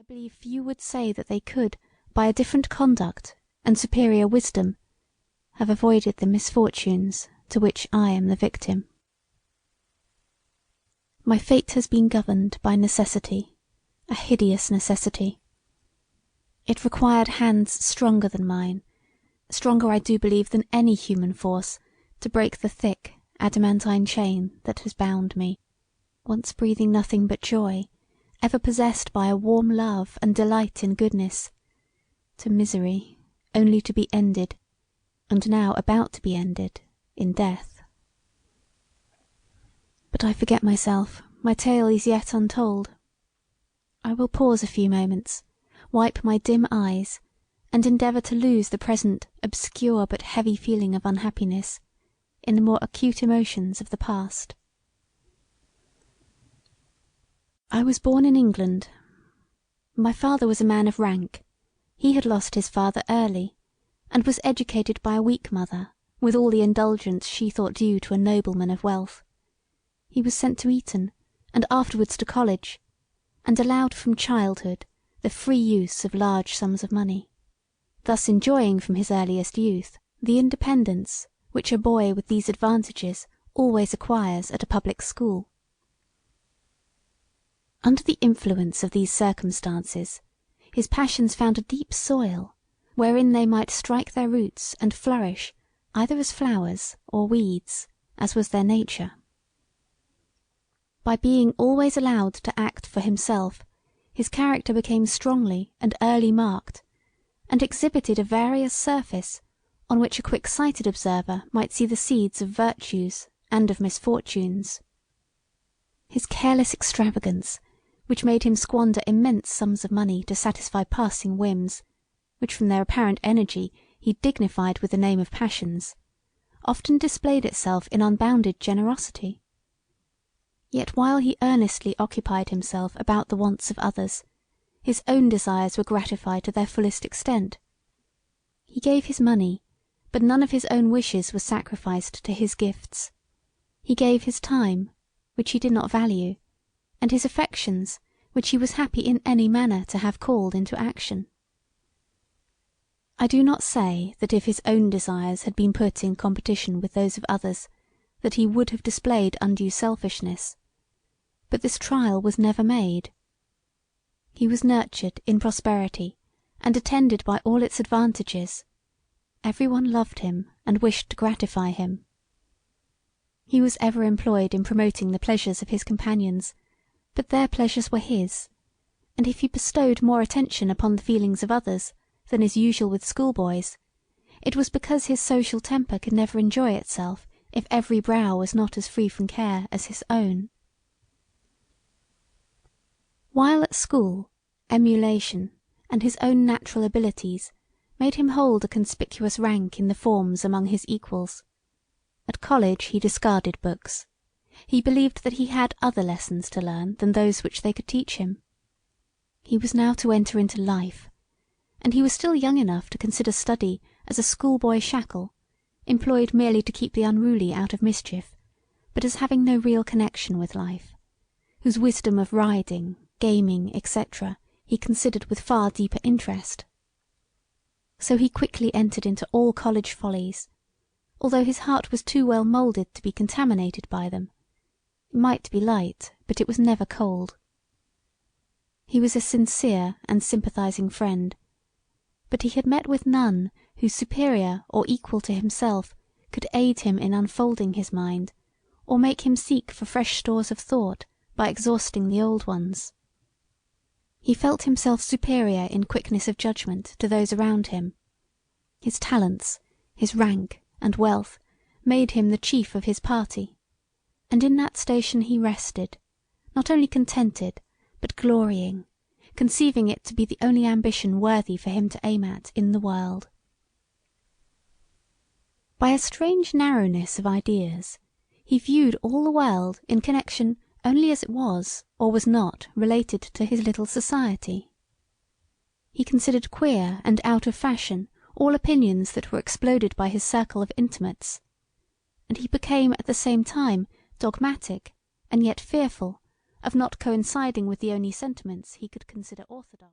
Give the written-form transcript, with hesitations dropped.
believe few would say that they could, by a different conduct and superior wisdom, have avoided the misfortunes to which I am the victim. My fate has been governed by necessity, a hideous necessity. It required hands stronger than mine, stronger I do believe than any human force, to break the thick adamantine chain that has bound me, once breathing nothing but joy, ever possessed by a warm love and delight in goodness, to misery only to be ended, and now about to be ended, in death. But I forget myself, my tale is yet untold. I will pause a few moments, wipe my dim eyes, and endeavour to lose the present obscure but heavy feeling of unhappiness in the more acute emotions of the past. I was born in England. My father was a man of rank. He had lost his father early, and was educated by a weak mother with all the indulgence she thought due to a nobleman of wealth. He was sent to Eton, and afterwards to college, and allowed from childhood the free use of large sums of money, thus enjoying from his earliest youth the independence which a boy with these advantages always acquires at a public school. Under the influence of these circumstances, his passions found a deep soil, wherein they might strike their roots and flourish either as flowers or weeds, as was their nature. By being always allowed to act for himself, his character became strongly and early marked, and exhibited a various surface on which a quick-sighted observer might see the seeds of virtues and of misfortunes. His careless extravagance, which made him squander immense sums of money to satisfy passing whims, which from their apparent energy he dignified with the name of passions, often displayed itself in unbounded generosity. Yet while he earnestly occupied himself about the wants of others, his own desires were gratified to their fullest extent. He gave his money, but none of his own wishes was sacrificed to his gifts. He gave his time, which he did not value, and his affections, which he was happy in any manner to have called into action. I do not say that if his own desires had been put in competition with those of others, that he would have displayed undue selfishness, but this trial was never made. He was nurtured in prosperity and attended by all its advantages. Every one loved him and wished to gratify him. He was ever employed in promoting the pleasures of his companions, but their pleasures were his, and if he bestowed more attention upon the feelings of others than is usual with schoolboys, it was because his social temper could never enjoy itself if every brow was not as free from care as his own. While at school, emulation and his own natural abilities made him hold a conspicuous rank in the forms among his equals. At college he discarded books. He believed that he had other lessons to learn than those which they could teach him. He was now to enter into life, and he was still young enough to consider study as a schoolboy shackle, employed merely to keep the unruly out of mischief, but as having no real connection with life, whose wisdom of riding, gaming, etc., he considered with far deeper interest. So he quickly entered into all college follies, although his heart was too well moulded to be contaminated by them. It might be light, but it was never cold. He was a sincere and sympathizing friend, but he had met with none who superior or equal to himself could aid him in unfolding his mind, or make him seek for fresh stores of thought by exhausting the old ones. He felt himself superior in quickness of judgment to those around him. His talents, his rank and wealth made him the chief of his party, and in that station he rested, not only contented, but glorying, conceiving it to be the only ambition worthy for him to aim at in the world. By a strange narrowness of ideas, he viewed all the world in connection only as it was or was not related to his little society. He considered queer and out of fashion all opinions that were exploded by his circle of intimates, and he became at the same time dogmatic and yet fearful of not coinciding with the only sentiments he could consider orthodox.